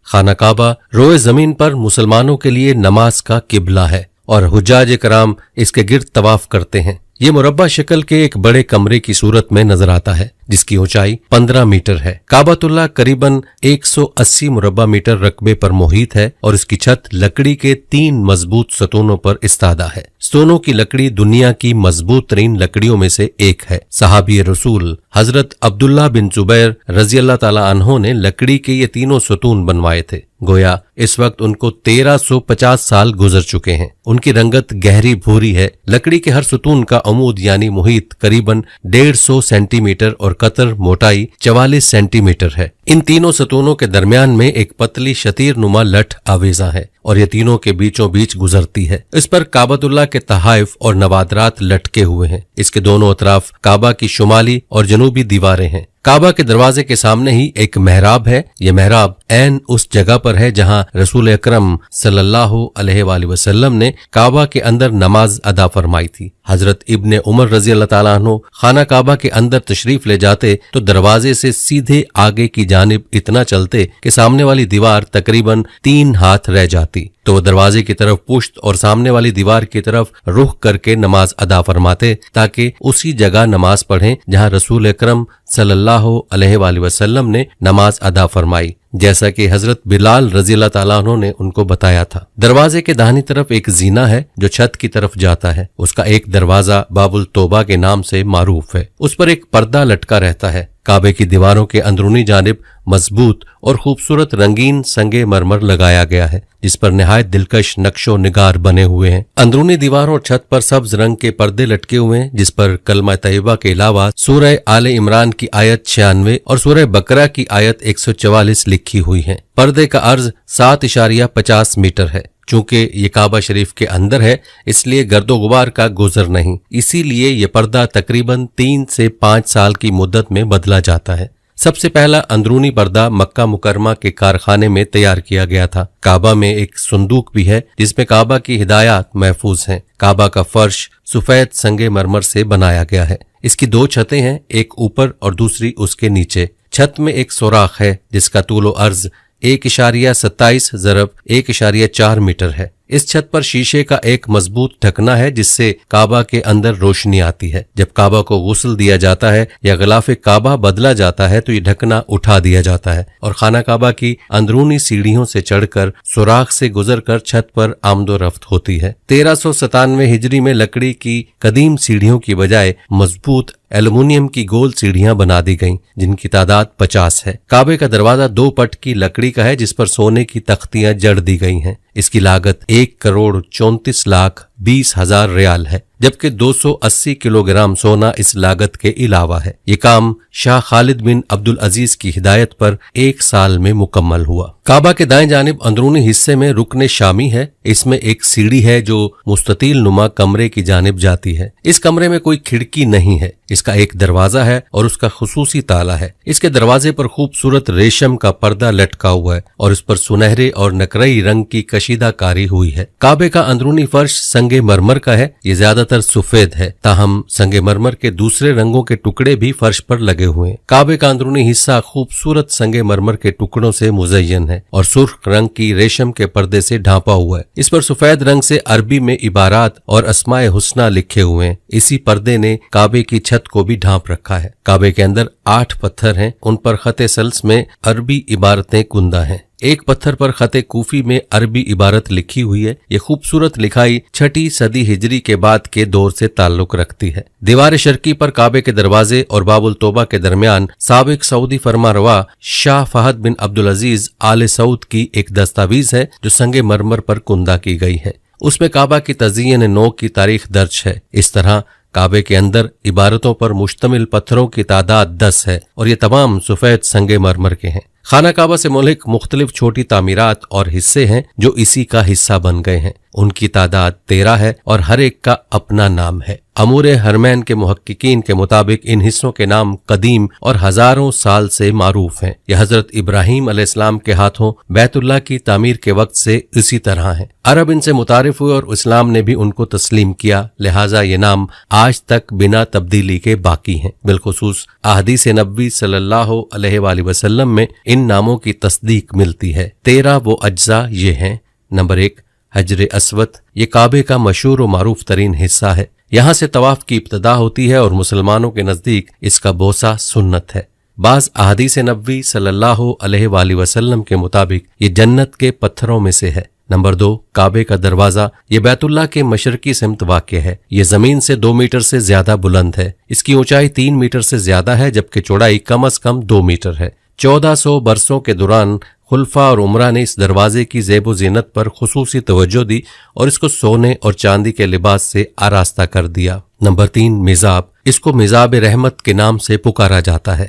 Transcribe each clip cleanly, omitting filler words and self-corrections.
खाना काबा रोए जमीन पर मुसलमानों के लिए नमाज का किबला है और हुज्जाज कराम इसके गिर्द तवाफ करते हैं। ये मुरब्बा शक्ल के एक बड़े कमरे की सूरत में नजर आता है जिसकी ऊंचाई 15 मीटर है। काबतुल्लाह करीबन 180 मुरब्बा मीटर रकबे पर मुहित है और इसकी छत लकड़ी के 3 मजबूत सतूनों पर इस्तादा है। सतूनों की लकड़ी दुनिया की मजबूत तरीन लकड़ियों में से एक है। सहाबी रसूल हजरत अब्दुल्लाह बिन जुबैर रजी अल्लाह ताला अन्हो ने लकड़ी के ये तीनों सतून बनवाए थे। गोया इस वक्त उनको 1350 साल गुजर चुके हैं। उनकी रंगत गहरी भूरी है। लकड़ी के हर सतून का अमूद यानी मुहित करीबन 150 सेंटीमीटर और कतर मोटाई 44 सेंटीमीटर है। इन तीनों सतूनों के दरमियान में एक पतली शतीर नुमा लठ आवेजा है और ये तीनों के बीचों बीच गुजरती है। इस पर काबतुल्लाह के तहाइफ और नवादरात लटके हुए हैं। इसके दोनों अतराफ काबा की शुमाली और जनूबी दीवारें हैं। काबा के दरवाजे के सामने ही एक मेहराब है। ये मेहराब ऐन उस जगह पर है जहां रसूल अकरम सल्लल्लाहु अलैहि वसल्लम ने काबा के अंदर नमाज अदा फरमाई थी। हजरत इब्ने उमर रजी अल्लाह ताला अन्हु खाना काबा के अंदर तशरीफ ले जाते तो दरवाजे से सीधे आगे की जानिब इतना चलते कि सामने वाली दीवार तकरीबन 3 हाथ रह जाती तो वो दरवाजे की तरफ पुश्त और सामने वाली दीवार की तरफ रुख करके नमाज अदा फरमाते ताकि उसी जगह नमाज पढ़ें जहां रसूल अकरम सल्लल्लाहु अलैहि वसल्लम ने नमाज अदा फरमाई, जैसा कि हजरत बिलाल रजी अल्लाह ताला अन्हु ने उनको बताया था। दरवाजे के दाहिनी तरफ एक जीना है जो छत की तरफ जाता है। उसका एक दरवाजा बाबुल तौबा के नाम से मारूफ है। उस पर एक पर्दा लटका रहता है। काबे की दीवारों के अंदरूनी जानिब मजबूत और खूबसूरत रंगीन संगे मरमर लगाया गया है जिस पर निहायत दिलकश नक्शो निगार बने हुए हैं। अंदरूनी दीवारों और छत पर सब्ज रंग के पर्दे लटके हुए हैं जिस पर कलमा तैयबा के अलावा सूरह आले इमरान की आयत 96 और सूरह बकरा की आयत 144 लिखी हुई है। पर्दे का अर्ज 7.50 मीटर है। चूंकि ये काबा शरीफ के अंदर है इसलिए गर्दो गुबार का गुजर नहीं, इसीलिए ये पर्दा तकरीबन 3 से 5 साल की मुद्दत में बदला जाता है। सबसे पहला अंदरूनी पर्दा मक्का मुकरमा के कारखाने में तैयार किया गया था। काबा में एक संदूक भी है जिसमें काबा की हिदायत महफूज हैं। काबा का फर्श सफेद संगे मरमर से बनाया गया है। इसकी 2 छतें हैं, एक ऊपर और दूसरी उसके नीचे। छत में एक सुराख है जिसका तूलो अर्ज 1.27 ज़रब 1.4 मीटर है। इस छत पर शीशे का एक मजबूत ढकना है जिससे काबा के अंदर रोशनी आती है। जब काबा को गुस्ल दिया जाता है या गिलाफ काबा बदला जाता है तो ये ढकना उठा दिया जाता है और खाना काबा की अंदरूनी सीढ़ियों से चढ़कर सुराख से गुजरकर छत पर आमदो रफ्त होती है। 1397 हिजरी में लकड़ी की कदीम सीढ़ियों की बजाय मजबूत एल्युमिनियम की गोल सीढ़ियां बना दी गईं जिनकी तादाद 50 है। काबे का दरवाजा 2 पट की लकड़ी का है जिस पर सोने की तख्तियां जड़ दी गई हैं। इसकी लागत 1,34,20,000 रियाल है जबकि 280 किलोग्राम सोना इस लागत के अलावा है। ये काम शाह खालिद बिन अब्दुल अजीज की हिदायत पर 1 साल में मुकम्मल हुआ। काबा के दाएं जानिब अंदरूनी हिस्से में रुकने शामी है। इसमें एक सीढ़ी है जो मुस्ततील नुमा कमरे की जानिब जाती है। इस कमरे में कोई खिड़की नहीं है। इसका एक दरवाजा है और उसका खुसूसी ताला है। इसके दरवाजे पर खूबसूरत रेशम का पर्दा लटका हुआ है और इस पर सुनहरे और नकरई रंग की कशीदा कारी हुई है। काबे का अंदरूनी फर्श संगे मरमर का है। ये ज्यादातर सफेद है, ताहम संगे मरमर के दूसरे रंगों के टुकड़े भी फर्श पर लगे हुए हैं। काबे का अंदरूनी हिस्सा खूबसूरत संगे मरमर के टुकड़ों से मुज़य्यन है और सुर्ख रंग की रेशम के पर्दे से ढांपा हुआ है। इस पर सफेद रंग से अरबी में इबारात और अस्माए हुस्ना लिखे हुए हैं। इसी पर्दे ने काबे की छत को भी ढांप रखा है। काबे के अंदर 8 पत्थर हैं। उन पर खते सल्स में अरबी इबारतें कुंदा हैं। एक पत्थर पर खते कूफी में अरबी इबारत लिखी हुई है। ये खूबसूरत लिखाई 6ठी सदी हिजरी के बाद के दौर से ताल्लुक रखती है। दीवार शर्की पर काबे के दरवाजे और बाबुल तौबा के दरमियान साबिक सऊदी फरमारवा शाह फहद बिन अब्दुल अजीज आले सऊद की एक दस्तावेज है जो संगे मरमर पर कुंदा की गई है। उसमें काबा की तज़य्यन नौ की तारीख दर्ज है। इस तरह काबे के अंदर इबारतों पर मुश्तमिल पत्थरों की तादाद 10 है और ये तमाम सफेद संगे मरमर के हैं। खाना काबा से मुल्क मुख्तलिफ छोटी तामीरात और हिस्से हैं जो इसी का हिस्सा बन गए हैं। ان کی تعداد 13 ہے اور ہر ایک کا اپنا نام ہے۔ امور حرمین کے محققین کے مطابق ان حصوں کے نام قدیم اور ہزاروں سال سے معروف ہیں۔ یہ حضرت ابراہیم علیہ السلام کے ہاتھوں بیت اللہ کی تعمیر کے وقت سے اسی طرح ہیں۔ عرب ان سے متعارف ہوئے اور اسلام نے بھی ان کو تسلیم کیا، لہٰذا یہ نام آج تک بنا تبدیلی کے باقی ہیں۔ بالخصوص احادیث نبوی صلی اللہ علیہ وآلہ وسلم میں ان ناموں کی تصدیق ملتی ہے۔ 13 وہ اجزاء یہ ہیں۔ نمبر 1، حجر اسود۔ یہ کعبے کا مشہور و معروف ترین حصہ ہے۔ یہاں سے طواف کی ابتدا ہوتی ہے اور مسلمانوں کے نزدیک اس کا بوسہ سنت ہے۔ بعض احادیث نبوی صلی اللہ علیہ وآلہ وسلم کے مطابق یہ جنت کے پتھروں میں سے ہے۔ نمبر 2، کعبے کا دروازہ۔ یہ بیت اللہ کے مشرقی سمت واقع ہے۔ یہ زمین سے 2 میٹر سے زیادہ بلند ہے۔ اس کی اونچائی 3 میٹر سے زیادہ ہے جبکہ چوڑائی کم از کم 2 میٹر ہے۔ 1400 برسوں کے دوران خلفاء اور عمرہ نے اس دروازے کی زیب و زینت پر خصوصی توجہ دی اور اس کو سونے اور چاندی کے لباس سے آراستہ کر دیا۔ نمبر 3، میزاب۔ اس کو میزاب رحمت کے نام سے پکارا جاتا ہے۔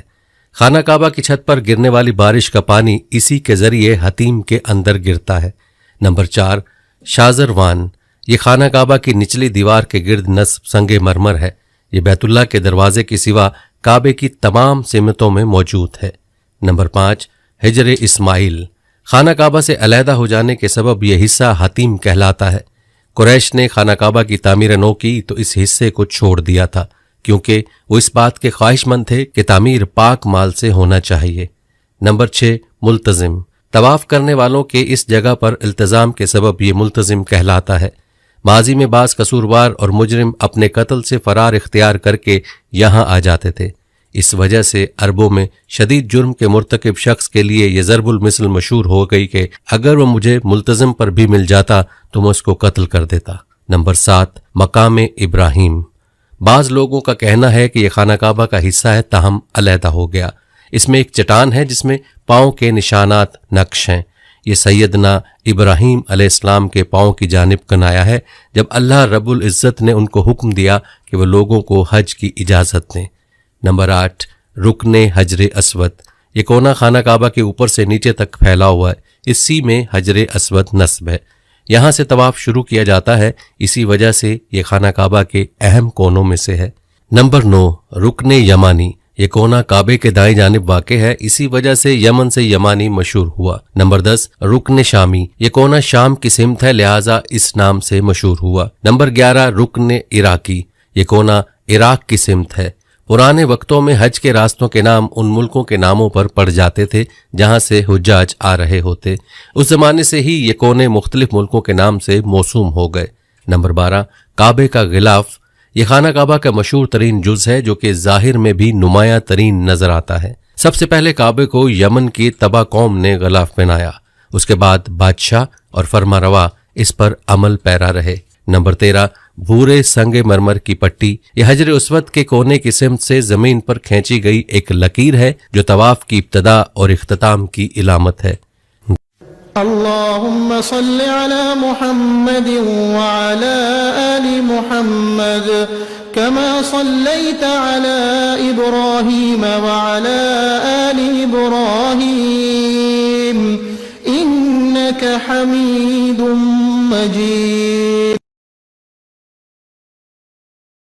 خانہ کعبہ کی چھت پر گرنے والی بارش کا پانی اسی کے ذریعے حتیم کے اندر گرتا ہے۔ نمبر 4، شازروان۔ یہ خانہ کعبہ کی نچلی دیوار کے گرد نصب سنگ مرمر ہے۔ یہ بیت اللہ کے دروازے کے سوا کعبے کی تمام سمتوں میں موجود ہے۔ نمبر 5، حجر اسماعیل۔ خانہ کعبہ سے علیحدہ ہو جانے کے سبب یہ حصہ حتیم کہلاتا ہے۔ قریش نے خانہ کعبہ کی تعمیر نو کی تو اس حصے کو چھوڑ دیا تھا کیونکہ وہ اس بات کے خواہش مند تھے کہ تعمیر پاک مال سے ہونا چاہیے۔ نمبر 6، ملتزم۔ طواف کرنے والوں کے اس جگہ پر التزام کے سبب یہ ملتزم کہلاتا ہے۔ ماضی میں بعض قصوروار اور مجرم اپنے قتل سے فرار اختیار کر کے یہاں آ جاتے تھے۔ اس وجہ سے عربوں میں شدید جرم کے مرتکب شخص کے لیے یہ ضرب المثل مشہور ہو گئی کہ اگر وہ مجھے ملتزم پر بھی مل جاتا تو میں اس کو قتل کر دیتا۔ نمبر 7، مقام ابراہیم۔ بعض لوگوں کا کہنا ہے کہ یہ خانہ کعبہ کا حصہ ہے تاہم علیحدہ ہو گیا۔ اس میں ایک چٹان ہے جس میں پاؤں کے نشانات نقش ہیں۔ یہ سیدنا ابراہیم علیہ السلام کے پاؤں کی جانب کنایا ہے جب اللہ رب العزت نے ان کو حکم دیا کہ وہ لوگوں کو حج کی اجازت دیں۔ نمبر 8، رکن حجر اسود۔ یہ کونا خانہ کعبہ کے اوپر سے نیچے تک پھیلا ہوا ہے۔ اسی میں حجر اسود نصب ہے۔ یہاں سے طواف شروع کیا جاتا ہے، اسی وجہ سے یہ خانہ کعبہ کے اہم کونوں میں سے ہے۔ نمبر 9، رکن یمانی۔ یہ کونا کعبے کے دائیں جانب واقع ہے، اسی وجہ سے یمن سے یمانی مشہور ہوا۔ نمبر 10، رکن شامی۔ یہ کونا شام کی سمت ہے لہٰذا اس نام سے مشہور ہوا۔ نمبر 11، رکن عراقی۔ یہ کونا عراق کی سمت ہے۔ پرانے وقتوں میں حج کے راستوں کے نام ان ملکوں کے ناموں پر پڑ جاتے تھے جہاں سے حجاج آ رہے ہوتے۔ اس زمانے سے ہی یہ کونے مختلف ملکوں کے نام سے موسوم ہو گئے۔ نمبر 12، کعبے کا غلاف۔ یہ خانہ کعبہ کا مشہور ترین جز ہے جو کہ ظاہر میں بھی نمایاں ترین نظر آتا ہے۔ سب سے پہلے کعبے کو یمن کی تبا قوم نے غلاف پہنایا، اس کے بعد بادشاہ اور فرما روا اس پر عمل پیرا رہے۔ نمبر 13، بھورے سنگ مرمر کی پٹی۔ یہ حجر اسود کے کونے کی سمت سے زمین پر کھینچی گئی ایک لکیر ہے جو طواف کی ابتدا اور اختتام کی علامت ہے۔ اللهم صل على محمد وعلى آل محمد كما صليت على إبراهيم وعلى آل إبراهيم إنك حميد مجيد۔